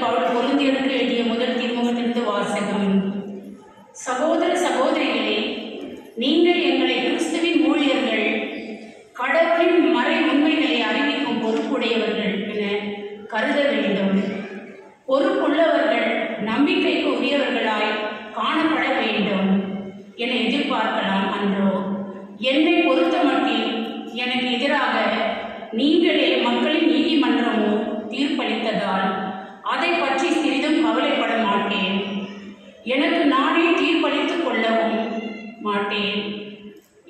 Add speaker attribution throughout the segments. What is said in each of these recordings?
Speaker 1: பவுல் கொரிந்தியருக்கு எழுதிய முதல் திருமுகத்திலிருந்து வாசகம். சகோதர சகோதரிகளே, நீங்கள் எங்களை கிறிஸ்துவின் ஊழியர்கள், கடவுளின் மறை உண்மைகளை அறிவிக்கும் பொறுப்புடையவர்கள் என கருத வேண்டும். பொறுப்புள்ளவர்கள் நம்பிக்கைக்கு உரியவர்களாய் காணப்பட வேண்டும் என எதிர்பார்க்கலாம் அன்றோ? என்னை பொறுத்தமட்டில் எனக்கு எதிராக நீங்களே மக்களின் நீதிமன்றமோ தீர்ப்பளித்ததால் அதை பற்றி சிறிதும் கவலைப்பட மாட்டேன். எனக்கு நானே தீர்ப்பளித்துக் கொள்ளவும் மாட்டேன்.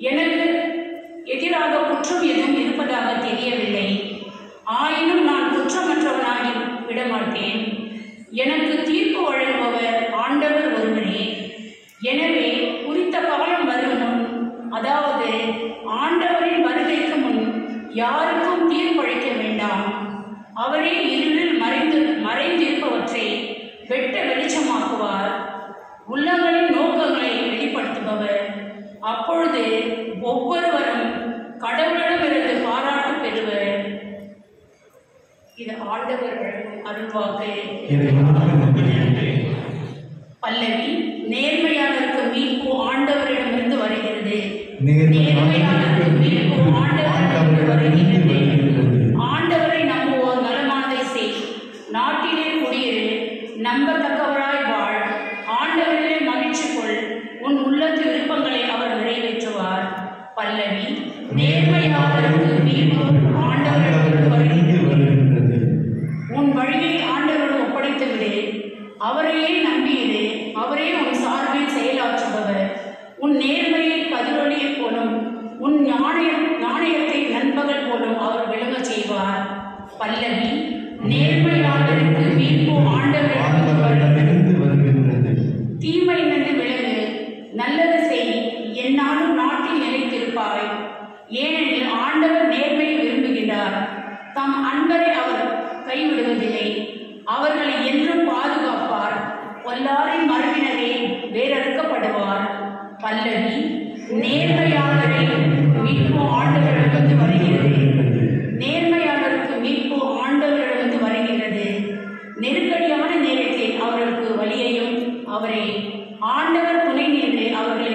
Speaker 1: எனக்கு எதிராக குற்றம் எதுவும் இருப்பதாக தெரியவில்லை. ஆயினும் நான் குற்றமற்றவனாகி விடமாட்டேன். எனக்கு தீர்ப்பு வழங்குபவர் ஆண்டவர் ஒருவரே. எனவே குறித்த காலம் வரும் முன், அதாவது ஆண்டவரின் வருகைக்கு முன் யாருக்கும் தீர்ப்பளிக்க வேண்டாம். அவரே இருளில் மறைந்திருப்பவற்றை வெட்ட வெளிச்சமாக்குவார். உள்ளங்களின் நோக்கங்களை வெளிப்படுத்துபவர். அப்பொழுது ஒவ்வொருவரும் கடவுளிடமிருந்து பாராட்டு பெறுவர். இது ஆண்டவர் வழங்கும் அருள்வாக்கு. பல்லவி. நேர்மையாளருக்கு மீட்பு ஆண்டவரிடமிருந்து வருகிறது. நேர்மையாளருக்கு மீட்பு ஆண்டவரிடமிருந்து வருகிறது. ஆண்டவரை நம்புவோர் நலமானதை செய். நாட்டிலே குடியிரு. நம்பத்தக்கவராய் வாழ். ஆண்டவரிலே மகிழ்ச்சி கொள். உன் உள்ளத்து விருப்பங்களை அவர் நிறைவேற்றுவார். பல்லவி. நேர்மையாளருக்கு மீட்பு ஆண்டவரிடமிருந்து வருகிறது. உன் வழியை ஆண்டவரிடம் ஒப்படைத்து விடு. அவரையே நம்பியிரு. அவரே உன் சார்பில் செயலாற்றுபவர். உன் நேர்மையை கதிரொலியை போலும், உன் நாணயத்தை நண்பகல் போலும் அவர் விளங்க செய்வார். பல்லவி. நேர்மையாளருக்கு மீட்பு ஆண்டவரிடமிருந்து வருகிறது. தீமை நின்று விலகு. நல்லது செய். என்னாலும் நாட்டில் நிலைத்திருப்பாய். ஏனெனில் ஆண்டவர் நேர்மையை விரும்புகிறார். தம் அன்பரை அவர் கைவிடுவதில்லை. அவர்களை என்றும் பாதுகாப்பார். பொல்லாரின் மரபினரே வேறறுக்கப்படுவார். பல்லவி. நேர்மையாளரை மீட்பு ஆண்டவரிடமிருந்து வருகிறது. நேர்மையாளருக்கு மீட்பு ஆண்டவரிடமிருந்து வருகிறது. நெருக்கடியான நேரத்தில் அவர்களுக்கு வழியையும் அவரை ஆண்டவர் துணை நின்று அவர்களை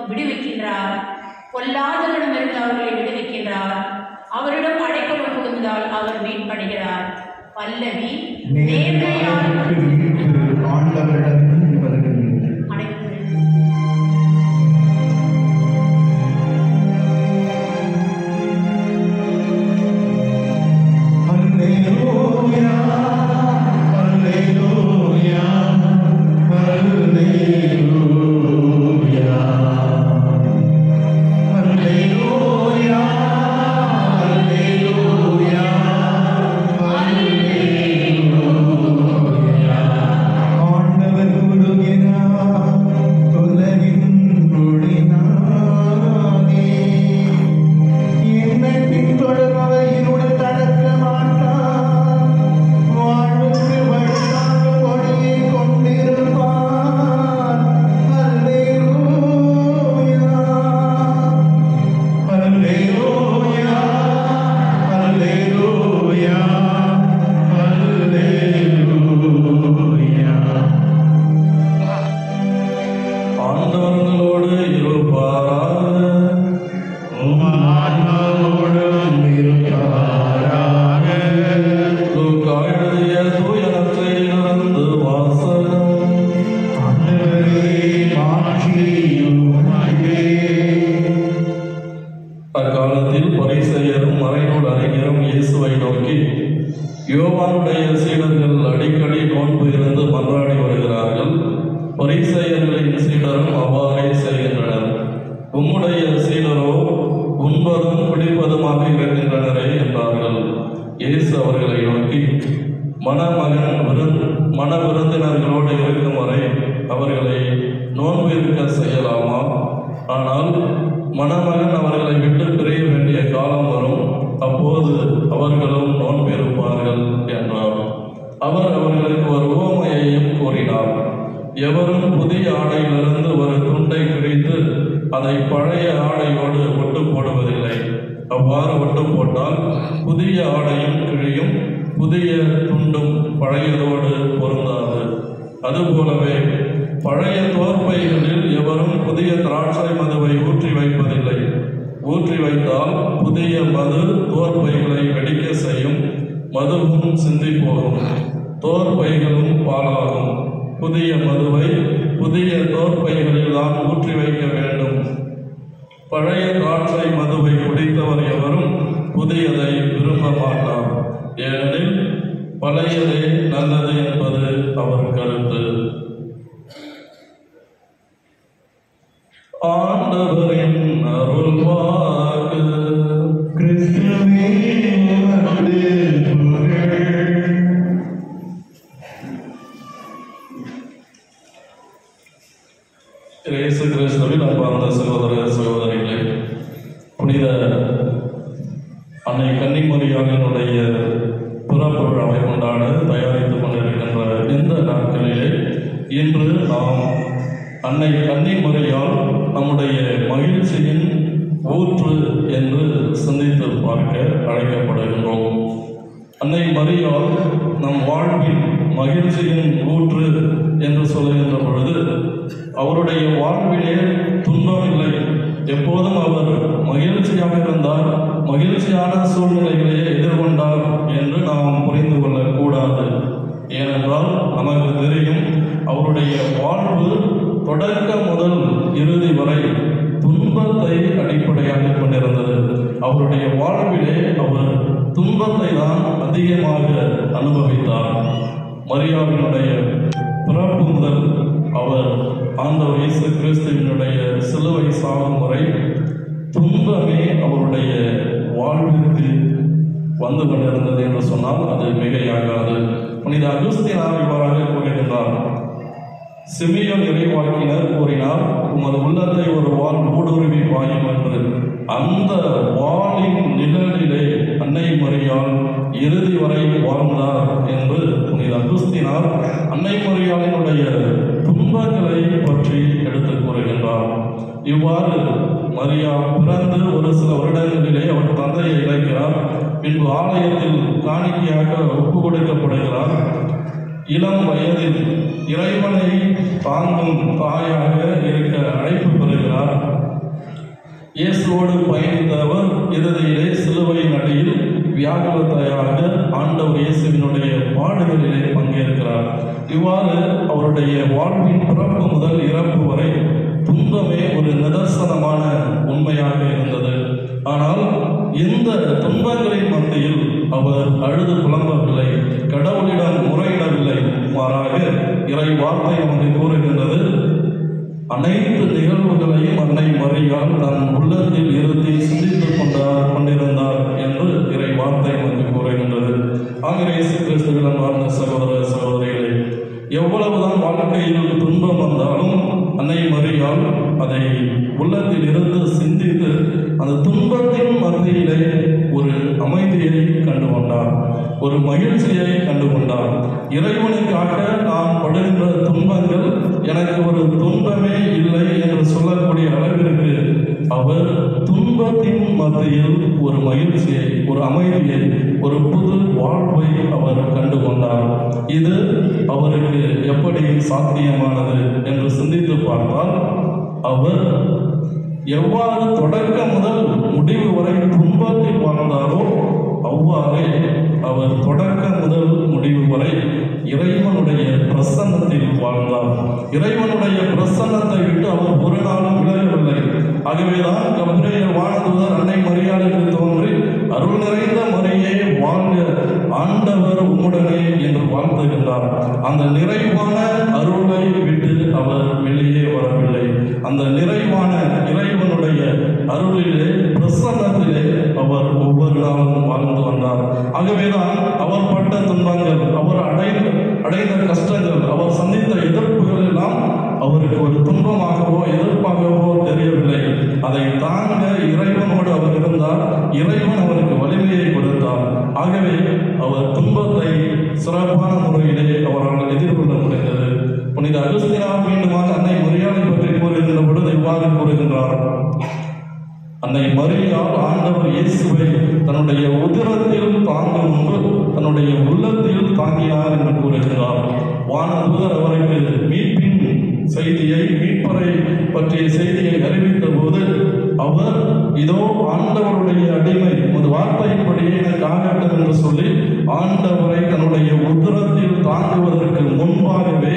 Speaker 1: விடுவிக்கின்றார். பொல்லாதவரிடமிருந்து அவர்களை விடுவிக்கின்றார். அவரிடம் அடைக்கலம் புகுந்தால் அவர் மீட்படுகிறார். பல்லவி. நேர்மையாளருக்கு ஆண்டவரிடமிருந்து வருகிறது.
Speaker 2: யோவானுடைய சீடர்கள் அடிக்கடி நோன்பு இருந்து மன்றாடி வருகிறார்கள். பரிசேயர்களின் சீடரும் அவ்வாறே செய்கின்றனர். உம்முடைய சீடரோ உண்பதும் குடிப்பதுமாக இருக்கின்றனரே என்றார்கள். இயேசு அவர்களை நோக்கி, மன விருந்தினர்களோடு இருக்கும் வரை அவர்களை நோன்பு இருக்க செய்யலாமா? ஆனால் மணமகன் அவர்களை விட்டு பிரிய வேண்டிய காலம் வரும். அப்போது அவர்களும் நோன்பு இருப்பார்கள் என்றார். அவர் அவர்களுக்கு ஒரு உவமையையும் கூறினார். எவரும் புதிய ஆடையிலிருந்து ஒரு துண்டை கிழித்து அதை பழைய ஆடையோடு ஒட்டு போடுவதில்லை. அவ்வாறு ஒட்டு போட்டால் புதிய ஆடையும் கிழியும், புதிய துண்டும் பழையதோடு பொருந்தாது. அதுபோலவே பழைய தோற்பைகளில் எவரும் புதிய திராட்சை மதுவை ஊற்றி வைப்பதில்லை. ஊற்றி வைத்தால் புதிய மது தோற்பைகளை வெடிக்க செய்யும், மதுவும் சிந்தி போகும், தோற்பைகளும் பாலாகும். புதிய மதுவை புதிய தோற்பைகளில் தான் ஊற்றி வைக்க வேண்டும். பழைய திராட்சை மதுவை குடித்தவர் எவரும் புதியதை விரும்ப மாட்டார், ஏனெனில் பழையதே நல்லது என்பது அவர் கருத்து. ஆண்டவரின் அருள்வாக்கு.
Speaker 3: கிறிஸ்துவே உமக்கு புகழ்.
Speaker 2: இயேசு கிறிஸ்துவில் அன்பார்ந்த சகோதர சகோதரிகளே, புனித அன்னை கன்னிமரியாளினுடைய பிறப்பு விழாவை கொண்டாட தயாரித்துக் கொண்டிருக்கின்ற இந்த நாட்களிலே இன்று நாம் அன்னை கன்னிமரியாள் நம்முடைய மகிழ்ச்சியின் ஊற்று என்று சிந்தித்து பார்க்க அழைக்கப்படுகின்றோம். அன்னை மரியாள் நம் வாழ்வில் மகிழ்ச்சியின் ஊற்று என்று சொல்லுகின்ற பொழுது அவருடைய வாழ்விலே துன்பம் இல்லை. எப்போதும் அவர் மகிழ்ச்சியாக இருந்தார், மகிழ்ச்சியான சூழ்நிலைகளையே எதிர்கொண்டார் என்று நாம் புரிந்து கொள்ளக்கூடாது. ஏனென்றால் நமக்கு தெரியும், அவருடைய வாழ்வு தொடக்க முதல் இறுதி வரை துன்பத்தை அடிப்படையாக கொண்டிருந்தது. அவருடைய வாழ்விலே அவர் துன்பத்தை தான் அதிகமாக அனுபவித்தார். மரியாவினுடைய பிறப்பு முதல் அவர் ஆண்டவர் இயேசு கிறிஸ்துவினுடைய சிலுவை சாகும் வரை துன்பமே அவருடைய வாழ்விற்கு வந்து கொண்டிருந்தது என்று சொன்னால் அது மிகையாகாது. புனித அகுஸ்தீனார் இவ்வாறாக கூறுகின்றார், சிமியோன் இறைவாக்கினர் கூறினார், உமது உள்ளத்தை ஒரு வாள் ஊடுருவி பாயும் என்று. அந்த வாளின் நிழலிலே அன்னை மரியாள் இறுதி வரை வாழ்ந்தார் என்று புனித அகுஸ்தீனார் அன்னை மரியாளினுடைய துன்பங்களை பற்றி எடுத்துக் கூறுகின்றார். இவ்வாறு மரியா பிறந்து ஒரு சில வருடங்களிலே அவர் தந்தையை இழக்கிறார். பின்பு ஆலயத்தில் காணிக்கையாக ஒப்பு கொடுக்கப்படுகிறார். இளம் வயதில் இறைவனை தாங்கும் தாயாக இருக்க அழைப்பு பெறுகிறார். இயேசுவோடு பயணித்தவர் இறுதியிலே சிலுவையின் அடியில் வியாகுலத்தையாக ஆண்டவர் இயேசுவினுடைய பாடுகளிலே பங்கேற்கிறார். இவ்வாறு அவருடைய வாழ்வின் பிறப்பு முதல் இறப்பு வரை துன்பமே ஒரு நிதர்சனமான உண்மையாக இருந்தது. ஆனால் இந்த துன்பங்களின் மத்தியில் அவர் அழுது புலம்பவில்லை, கடவுளிடம் முறையிடவில்லை. மாறாக இறை வார்த்தை நமக்கு கூறுகின்றது, அனைத்து நிகழ்வுகளையும் அன்னை மரியாள் தன் உள்ளத்தில் இருத்தி சிந்தித்துக் கொண்டிருந்தார் என்று இறை வார்த்தை நமக்கு கூறுகின்றது. ஆகிய இயேசு கிறிஸ்துவிடம் வாழ்ந்த சகோதர சகோதரிகளே, எவ்வளவுதான் வாழ்க்கையில் துன்பம் வந்தாலும் அன்னை மரியாள் அதை உள்ளத்தில் இருந்து சிந்தித்து அந்த துன்பத்தின் மத்தியிலே ஒரு அமைதியை கண்டு கொண்டார், ஒரு மகிழ்ச்சியை கண்டு கொண்டார். இறைவனுக்காக நான் படுகின்ற துன்பங்கள் எனக்கு ஒரு துன்பமே இல்லை என்று சொல்லக்கூடிய அளவிற்கு அவர் துன்பத்தின் மத்தியில் ஒரு மகிழ்ச்சியை, ஒரு அமைதியை, ஒரு புது வாழ்வை அவர் கண்டு கொண்டார். இது அவருக்கு எப்படி சாத்தியமானது என்று சிந்தித்து பார்த்தால், அவர் எவ்வாறு தொடக்க முதல் முடிவு வரை துன்பத்தில் வாழ்ந்தாரோ அவ்வாறே அவர் தொடக்க முதல் முடிவு வரை இறைவனுடைய பிரசன்னத்தில் வாழ்ந்தார். இறைவனுடைய பிரசன்னத்தை விட்டு அவர் ஒரு நாளும் விலகவில்லை. ஆகவேதான் கபிரியேல் வானதூதர் அன்னை மரியாளுக்கு தோன்றி, அருள் நிறைந்த மரியே வாழ்க, ஆண்டவர் உம்முடனே என்று வாழ்த்துகின்றார். அந்த நிறைவான அருளை விட்டு அவர் வெளியே வரவில்லை. அந்த நிறைவான இறைவனுடைய அருளிலே, பிரசன்னத்திலே அவர் ஒவ்வொரு நாளும் வாழ்ந்து வந்தார். ஆகவேதான் அவர் பட்ட துன்பங்கள், அவர் அடைந்த கஷ்டங்கள், அவர் சந்தித்த எதிர்ப்புகள் எல்லாம் அவருக்கு ஒரு துன்பமாகவோ எதிர்ப்பாகவோ தெரியவில்லை. அதை தாங்க இறைவனோடு அவர் இருந்தார். இறைவன் அவருக்கு வலிமையை கொடுத்தார். ஆகவே அவர் துன்பத்தை சிறப்பான முறையிலே அவரால் எதிர்கொள்ள முடிந்தது. புனித அகுஸ்தீனார் மீண்டுமாக அன்னை மரியாளை பற்றி கூறுகின்ற பொழுது இவ்வாறு கூறுகின்றார், அன்னை மரியாள் ஆண்டவர் இயேசுவை தன்னுடைய உதரத்தில் தாங்கும் முன்பு தன்னுடைய உள்ளத்தில் தாங்கினார் என்று கூறுகிறார். வானதூதர் அவருக்கு மீட்பின் செய்தியை, மீட்பரை பற்றிய செய்தியை அறிவித்த போது அவர் இதோ ஆண்டவருடைய அடிமை, ஒரு வார்த்தைப்படியே எனக்கு ஆகட்டும் என்று சொல்லி ஆண்டவரை தன்னுடைய உதரத்தில் தாங்குவதற்கு முன்பாகவே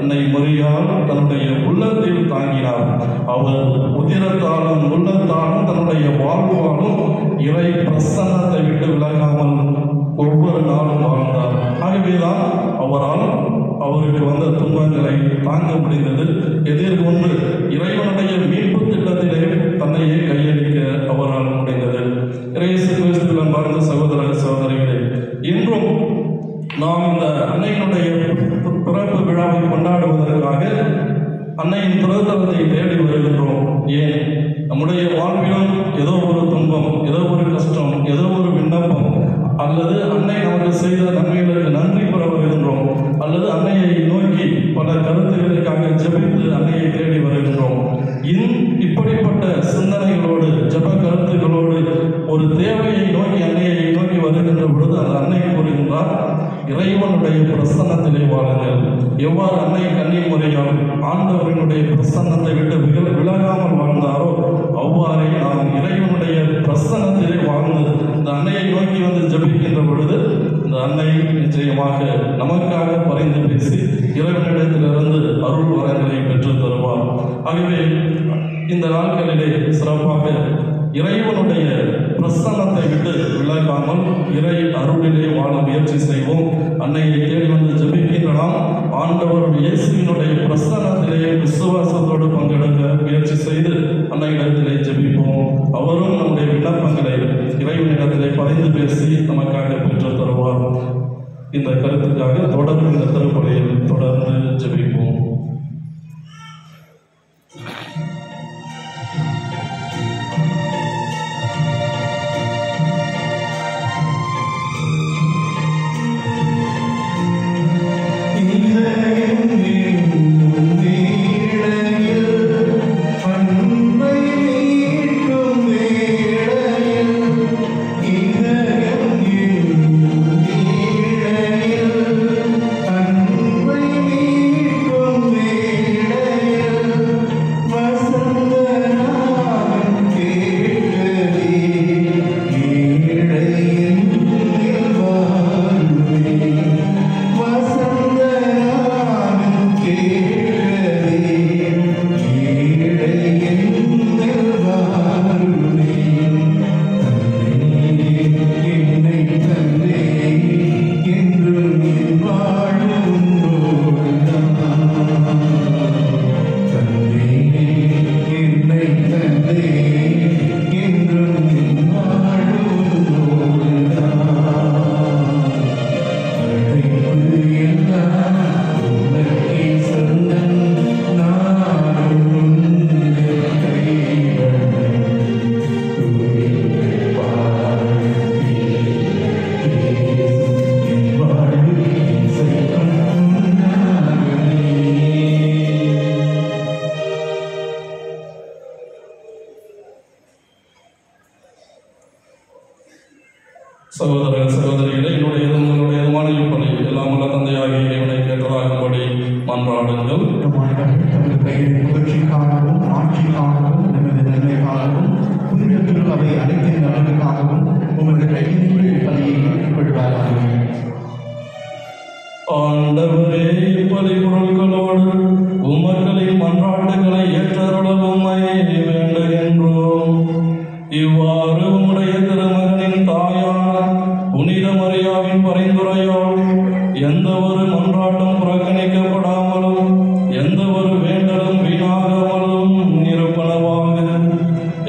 Speaker 2: அன்னை மரியாள் தன்னுடைய உள்ளத்தில் தாங்கினார். அவர் உதிரத்தாலும் உள்ளத்தாலும் தன்னுடைய வாழ்வாலும் இறை பிரசன்னத்தை விட்டு விலகாமல் ஒவ்வொரு நாளும் வாழ்ந்தார். ஆகவேதான் அவருக்கு வந்த துன்பங்களை தாங்க முடிந்தது. எதிர்கொண்டு இறைவனுடைய மீட்பு திட்டத்திலே தன்னையே கையளிக்க அவரால் முடிந்தது. இயேசு கிறிஸ்துவின் வாழ்ந்த சகோதர சகோதரிகளே, இன்றும் நாம் இந்த அன்னையினுடைய பிறப்பு விழாவை கொண்டாடுவதற்காக அன்னையின் திருத்தலத்தை தேடி வருகின்றோம். ஏன்? நம்முடைய வாழ்விலும் ஏதோ ஒரு துன்பம், ஏதோ ஒரு கஷ்டம், ஏதோ ஒரு விண்ணப்பம், அல்லது அன்னை நமக்கு செய்த நன்மைகளுக்கு நன்றி பெற வருகின்றோம், அல்லது அன்னையை நோக்கி பல கருத்துக்களுக்காக ஜெபித்து அன்னையை தேடி வருகின்றோம். இப்படிப்பட்ட சிந்தனைகளோடு, ஜெப கருத்துக்களோடு ஒரு தேவையை நோக்கி அன்னையை நோக்கி வருகின்ற பொழுது அந்த அன்னை கூறுகின்றார், இறைவனுடைய பிரசன்னத்திலே வாழுங்கள். எவ்வாறு அன்னை கன்னிமரியாள் ஆண்டவரினுடைய பிரசன்னத்தை விட்டு விலகாமல் வாழ்ந்தாரோ அவ்வாறே நாம் இறைவனுடைய பிரசன்னத்திலே வாழ்ந்து இந்த அன்னையை நோக்கி வந்து ஜெபிக்கின்ற பொழுது இந்த அன்னை நிச்சயமாக நமக்காக பரிந்து பேசி இறைவனிடத்திலிருந்து அருள் வரங்களை பெற்று தருவார். ஆகவே இந்த நாட்களிலே சிறப்பாக இறைவனுடைய பிரசன்னத்தை விட்டு விலகாமல் இறை அருளிலே வாழ முயற்சி செய்வோம். அன்னையை தேடி வந்து ஜெபிக்கின்ற நாம் ஆண்டவர் இயேசுவினுடைய பிரசன்னத்திலே விசுவாசத்தோடு பங்கெடுக்க முயற்சி செய்து அன்னையிடத்திலே ஜெபிப்போம். அவரும் நம்முடைய விண்ணப்பங்களை இறைவனிடத்திலே பரிந்து பேசி நமக்காக பெற்று தருவார். இந்த கருத்துக்காக தொடர்ந்து இந்த திருப்பலியில் தொடர்ந்து ஜெபிப்போம். சகோதர சகோதரிகளை, என்னுடைய மாநில எல்லாம் உள்ள தந்தையாகிய இறைவனை கேட்டதாகும்படி மன்றாடுங்கள்.
Speaker 3: புகழ்ச்சிக்காகவும் ஆட்சிக்காகவும் நமது நன்மைக்காகவும் புனித திருவை அனைத்தின் நலனுக்காகவும் உமது கையில் பணியை ஏற்றுக்கொள்வாராக.
Speaker 2: ஆண்டவரே, இப்பலி பொருட்களோடு உமக்களின் மன்றாட்டுகளை ஏற்றருள உம்மை வேண்டுகின்றோம். இவ்வாறு உம்முடைய திருமகனின் தாயார் புனித மரியாவின் பரிந்துரையால் எந்த ஒரு மன்றாட்டும் புறக்கணிக்கப்படாமலும் எந்த ஒரு வேண்டலும் வீணாகாமலும் இருப்பனவாக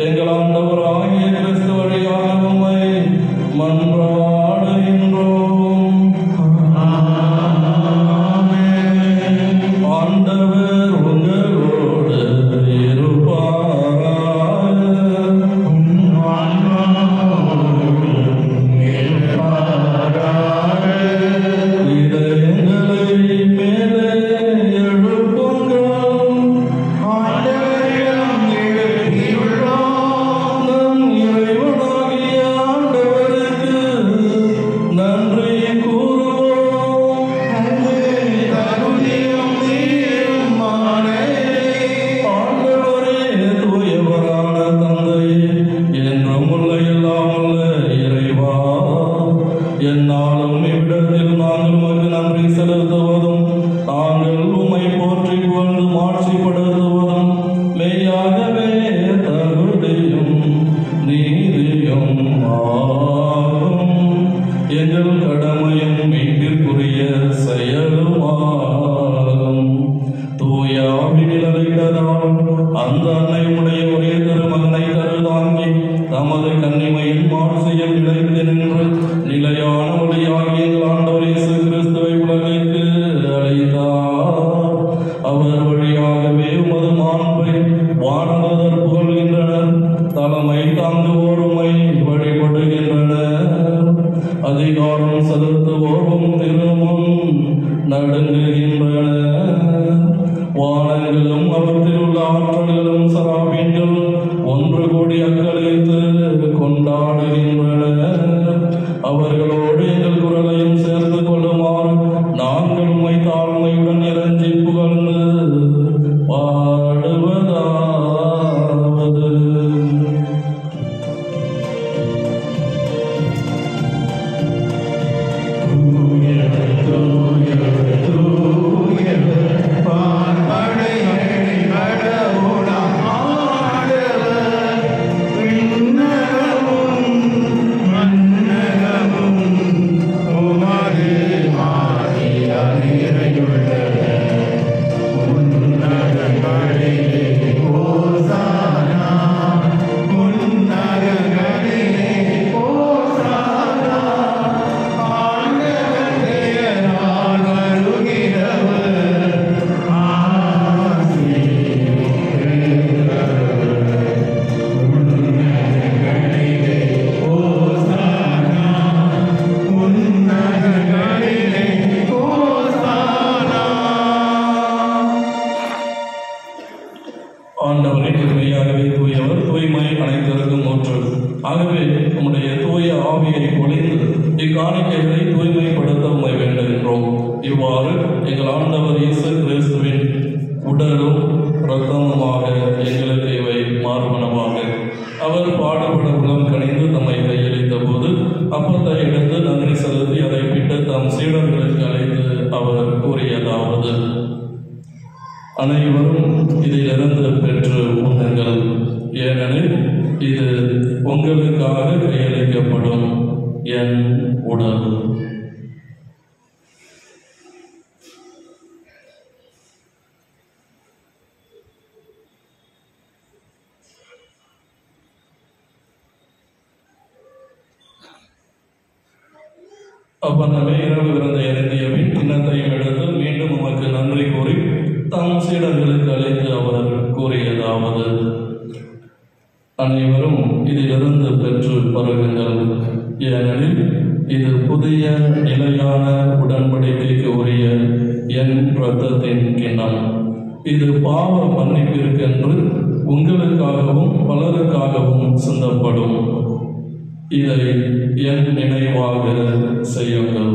Speaker 2: எங்கள் ஆண்டவர் ஆகிய கிறிஸ்து வழியாக உம்மை மன்றாடுகின்றோம். ஆண்டவர் உங்களோடு இருப்பாராக. எழுப்புங்கள். நன்றி செலுத்துவதும் நாங்கள் உம்மை போற்றி புகழ்ந்து மாட்சிப்படுத்துவதும் மெய்யாகவே தகுதியும் நீதியும் ஆகும். எங்கள் கடமையும் மீட்பிற்குரிய செயலுமாகும். தூய ஆவியில் அழைத்ததால் அந்த அன்னை உடைய ஒரே திருமகனை கருதாங்கி தமது கன்னிமையின் மாட்சியில் நிலைத்து நின்று நிலையான ஒளியாகிய எங்கள் ஆண்டவர் இயேசு கிறிஸ்துவை உலகிற்கு அழைத்தார். அவர் வழியாகவே உமது மாண்பை வானதர் புகழ்கின்றனர். தலைமை தாங்குவோர் உம்மை வழிபடுகின்றனர். அதிகாரம் செலுத்துவோரும் திருமுன் நடுங்குகின்றனர். வானங்களும் அவற்றில் உள்ள ஆற்றல்களும் சராபீன்கள் ஒன்று கூடி அக்களித்து கொண்டாடுகின்றனர். அவர்களோடு எங்கள் குரலையும் சேர்த்து கொள்ளுமாறு நாங்கள் உம்மை தாழ்மையுடன் இறைஞ்சி புகழ்ந்து பாடுவதாவது. ஆண்டவரே மெய்யாகவே தூயவர், தூய்மை அனைத்திற்கும் ஊற்று. ஆகவே உம்முடைய தூய ஆவியை பொழிந்து இக்காணிக்கைகளை தூய்மைப்படுத்த உம்மை வேண்டுகின்றோம். இவ்வாறு எங்கள் ஆண்டவர் இயேசு கிறிஸ்துவின் உடலும் இரத்தமுமாக எங்களுக்கு இவை மாறுபனவாக. அவர் பாடுபட உளம் கணிந்து தம்மை கையளித்த போது அப்பத்தை எடுத்து நன்றி செலுத்தி அதை பிட்டு தம் சீடர்களுக்கு அழைத்து அவர் கூறியதாவது: அனைவரும் இதிலிருந்து பெற்று உண்ணுங்கள், ஏனெனில் இது உங்களுக்காக கையளிக்கப்படும் என் உடல். அவ்வண்ணமே இரவு விருந்தை அருந்திய பின் கிண்ணத்தையும் எடுத்து மீண்டும் உமக்கு நன்றி கூறி தம் சீடர்களுக்கு அழைத்து அவர் கூறியதாவது: அனைவரும் இதிலிருந்து பெற்று பருகுங்கள், ஏனெனில் இது புதிய நிலையான உடன்படிக்கைக்கு உரிய என் இரத்தத்தின் கிண்ணம். இது பாவ மன்னிப்பிற்கென்று உங்களுக்காகவும் பலருக்காகவும் சிந்தப்படும். இதை என் நினைவாக செய்யுங்கள்.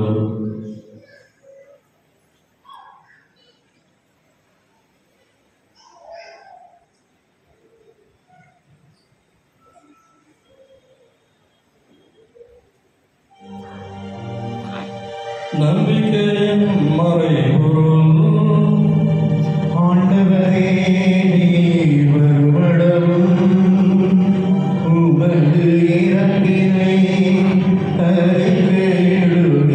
Speaker 2: நம்பிக்கையின் மறைபொருள்.
Speaker 3: ஆண்டவரே, நீர் வருமளவும் உமது இறப்பினை அறிக்கையிடுகின்றோம்.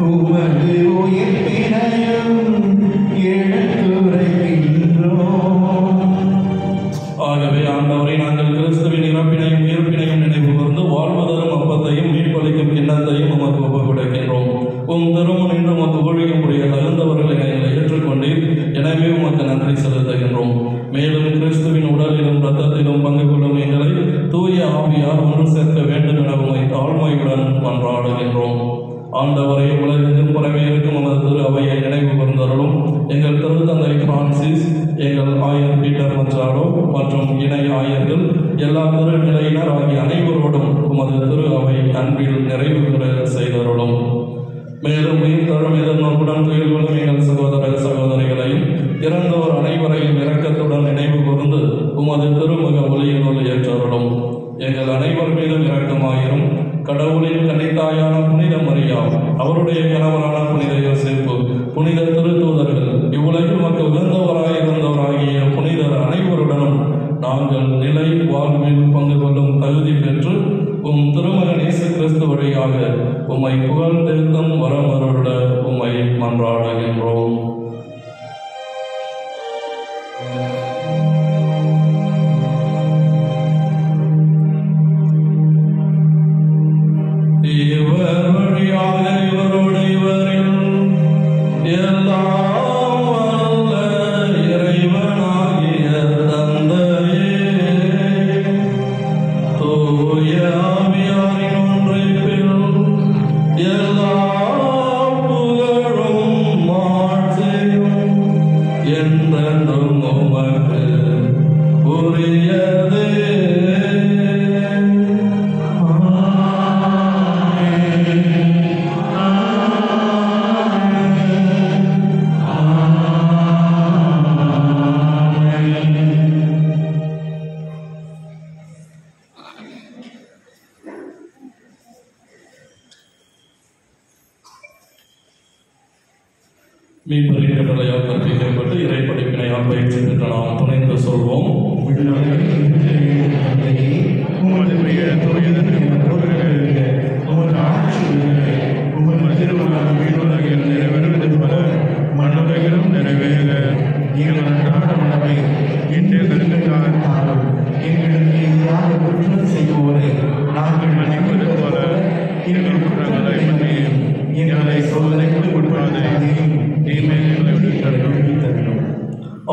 Speaker 3: உமது உயிர்ப்பினையும் எடுத்துரைக்கின்றோம்.
Speaker 2: ஆகவே ஆண்டவரை நாங்கள் கிறிஸ்துவின் இறப்பினையும் உயிர்ப்பினையும் நினைவு கூர்ந்து வாழ்வு தரும் அப்பத்தையும் மீட்பளிக்கும் கிண்ணத்தையும் உமக்கு ஒப்புக் கொடுக்கின்றோம். உம் திருமணம் என்று உமக்கு ஊழியமுடைய தகுந்தவர்களை எங்களை ஏற்றுக்கொண்டீர். எனவே உமக்கு நன்றி செலுத்துகின்றோம். மேலும் கிறிஸ்துவின் உடலிலும் இரத்தத்திலும் பங்கு கொள்ளும் எங்களை தூய ஆவியார் ஒன்று சேர்க்க வேண்டும் என உம்மை தாழ்மையுடன் மன்றாடுகின்றோம். ஆண்டவரை உலகெங்கும் புறமே இருக்கும் உமது திரு அவையை நினைவு கூர்ந்தருளும். எங்கள் திருத்தந்தை பிரான்சிஸ், எங்கள் ஆயர் பீட்டர் மச்சாடோ மற்றும் இணை ஆயர்கள், எல்லா திருநிலையினர் ஆகிய அனைவரோடும் உமது திரு அவை அன்பில் நிறைவு பெற செய்தருளும். மேலும் உயிர் தரும் எதிர்நோக்குடன் துயில் கொள்ளும் எங்கள் சகோதர சகோதரிகளையும் இறந்தோர் அனைவரையும் இரக்கத்துடன் நினைவு கூர்ந்து உமது திருமுக ஒளியினுள் ஏற்றருளும். எங்கள் அனைவர் மீதும் இரக்கமாயிரும். கடவுளின் கன்னித்தாயான புனித மரியா, அவருடைய கணவரான புனித யோசேப்பு, புனித திருத்தூதர்கள், இவ்வுலகில் மக்கள் உகந்தவராயிருந்தவராகிய புனிதர் அனைவருடனும் நாங்கள் நிலை வாழ்வில் பங்கு கொள்ளும் தகுதி பெற்று உம் திருமகன் இயேசு கிறிஸ்து வழியாக உம்மை புகழ்ந்தேத்தும் வரமருள உம்மை மன்றாடுகின்றோம். இவர் வழியாக இவரோடு இவரில் எல்லாம் வல்ல இறைவனாகிய தந்தையே, தூய ஆவியாரின் ஒன்றைப்பில் எல்லா புகழும் மாட்சியும் என்றென்றும் உமக்கு உரியதே. மீன்பரின் கட்டளையால் கற்பிக்கப்பட்டு இறை படிப்பினையால் பயிற்சி பெற்ற நாம் துணைந்து சொல்வோம்.
Speaker 3: உமது பெயர் தூயது என போற்றுக. உமது ஆட்சி வருக. உமது திருமணம் வீடுலகில் நிறைவேறுவது போல மண்ணுலகிலும் நிறைவேறுக. எங்கள் அன்றாட உணவை இன்று எங்களுக்காக தாரும். எங்களுக்கு எதிராக குற்றம் செய்வோரை நாங்கள் மன்னிப்பது போல எங்கள் குற்றங்களை மன்னியும். எங்களை சோதனைக்கு உட்படுத்தாதேயும், தீமைகளை விட்டு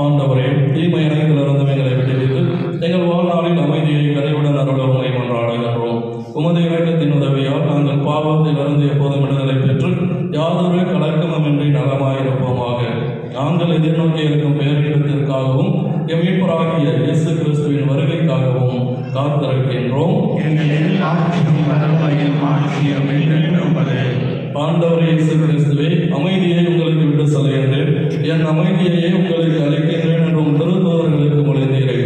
Speaker 2: ஆண்டவரே, தீமை அனைத்திலிருந்து எங்களை விடுவித்து எங்கள் வாழ்நாளில் அமைதியை கரைவுடன் அருள உம்மை மன்றாடுகின்றோம். உமது இரக்கத்தின் உதவியால் நாங்கள் பாவத்திலிருந்து எப்போதும் விடுதலை பெற்று யாதொரு கலக்கமின்றி நலமாயிருப்போமாக. நாங்கள் எதிர்நோக்கி இருக்கும் பேரிடத்திற்காகவும் எம் மீட்பராகிய இயேசு கிறிஸ்துவின் வருகைக்காகவும் காத்திருக்கின்றோம். ஆண்டவர் இயேசு கிறிஸ்துவே, அமைதியை உங்களுக்கு விட்டு செல்கின்றேன், என் அமைதியையே உங்களுக்கு அளிக்கின்றேன் என்றும் திருத்தூதர்களுக்கு மொழிந்தீரே.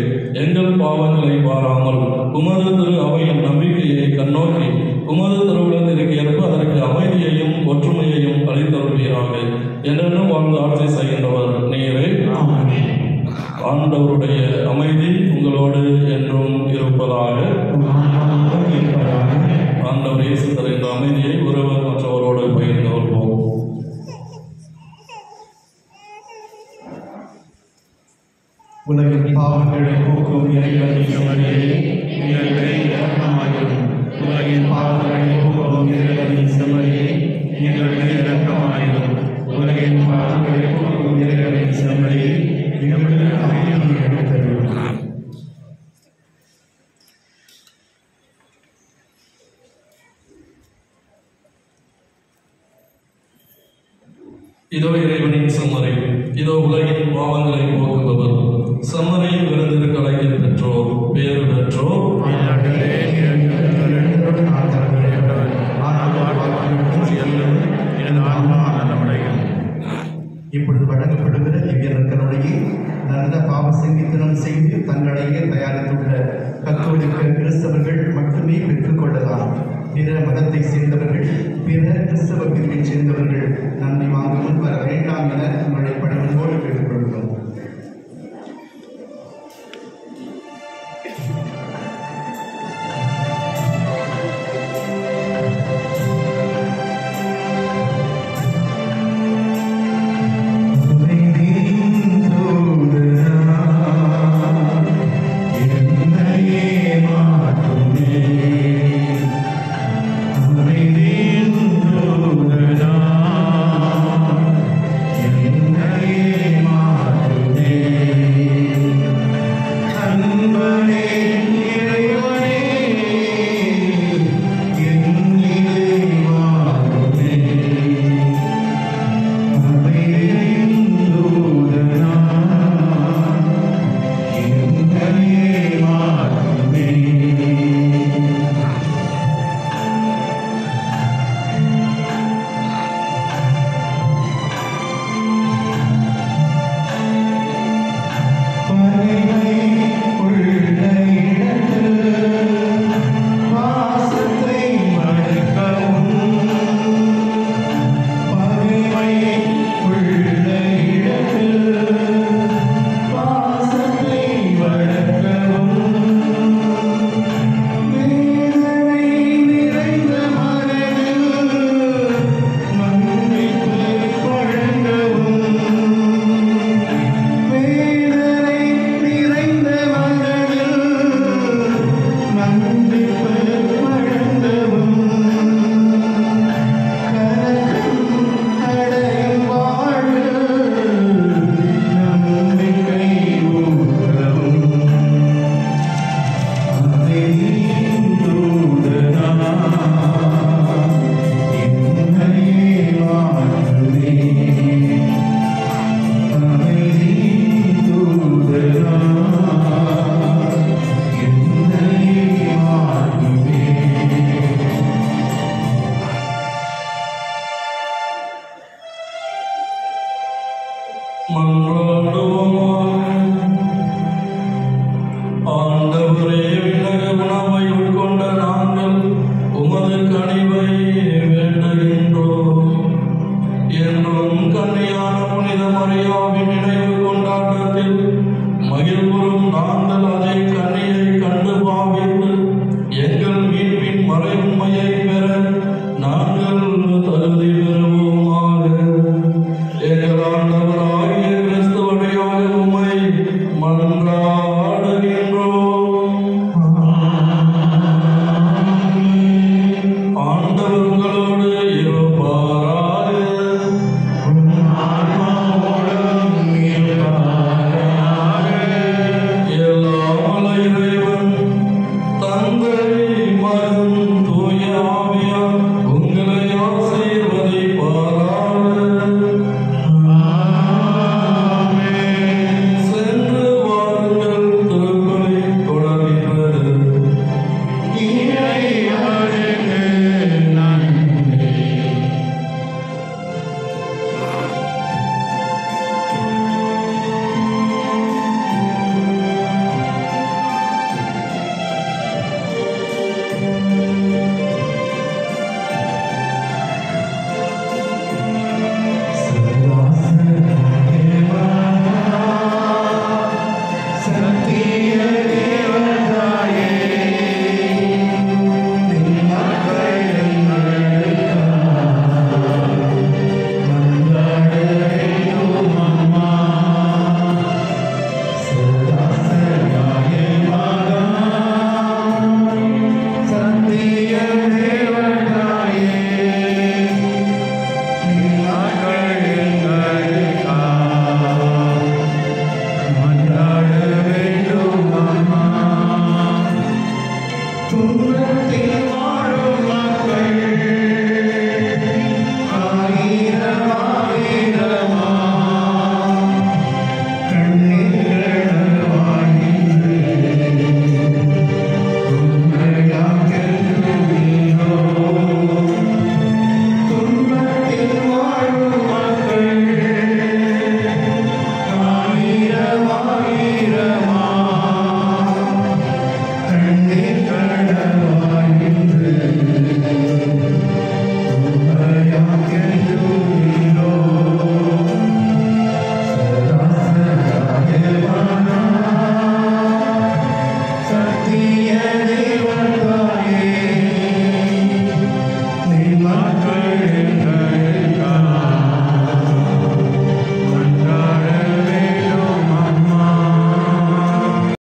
Speaker 2: எங்கள் பாவங்களை பாராமல் உமது திரு அவையின் நம்பிக்கையை கண்ணோக்கி உமது திருவுளத்திற்கு ஏற்ப அதற்கு அமைதியையும் ஒற்றுமையையும் அளித்தருள்வீராக. என்றென்றும் வாழ்ந்து ஆட்சி செய்கின்றவர் நீரே. ஆண்டவருடைய அமைதி உங்களோடு என்றும் இருப்பதாக. ஆண்டவர் இயேசு தருகின்ற அமைதியை ஒருவர் மற்றவரோடு பகிர்ந்து கொள்வோம்.
Speaker 3: உலகின் பாவங்களை போக்கும் இறைவனின் மரியே, எங்களை இரக்கமாயிரும். உலகின் பாவங்களை போக்கும் இறைவனின் செம்மறியே, எங்கள் மேல் இரக்கமாயிரும். உலகின் பாவங்களை போக்கும் இறைவனின் செம்மறியே, எங்களுக்கு அமைதியை அளித்தருளும்.
Speaker 2: இதோ இறைவனின் செம்மறை, இதோ உலகின் பாவங்களை போக்குபவர். செம்மறையில் விருந்திற்கு அழைக்க பெற்றோர் பேறு பெற்றோர்.
Speaker 3: இப்பொழுது வழங்கப்படுகிற இவ்வியர்களுடைய நல்ல பாவ சங்கீதனம் செய்து தங்களையே தயாரித்துள்ள கத்தோலிக்க கிறிஸ்தவர்கள் மட்டுமே பெற்றுக்கொள்ளலாம். பிற மதத்தை சேர்ந்தவர்கள், பிற கிறிஸ்தவ பிரிவை சேர்ந்தவர்கள் நன்றி வாங்க முன் வர வேண்டாம் என உங்களை பணிவோடு கேட்டுக்கொள்கிறோம்.
Speaker 4: Amen.
Speaker 2: ஆண்டவரே, விண்ணக உணவை உட்கொண்ட நாங்கள் உமது கனிவை வேண்டுகின்றோம். என்றும் கன்னியான புனித மரியாவின் நினைவு கொண்டாட்டத்தில் மகிழ்வுறும் நாங்கள் அதை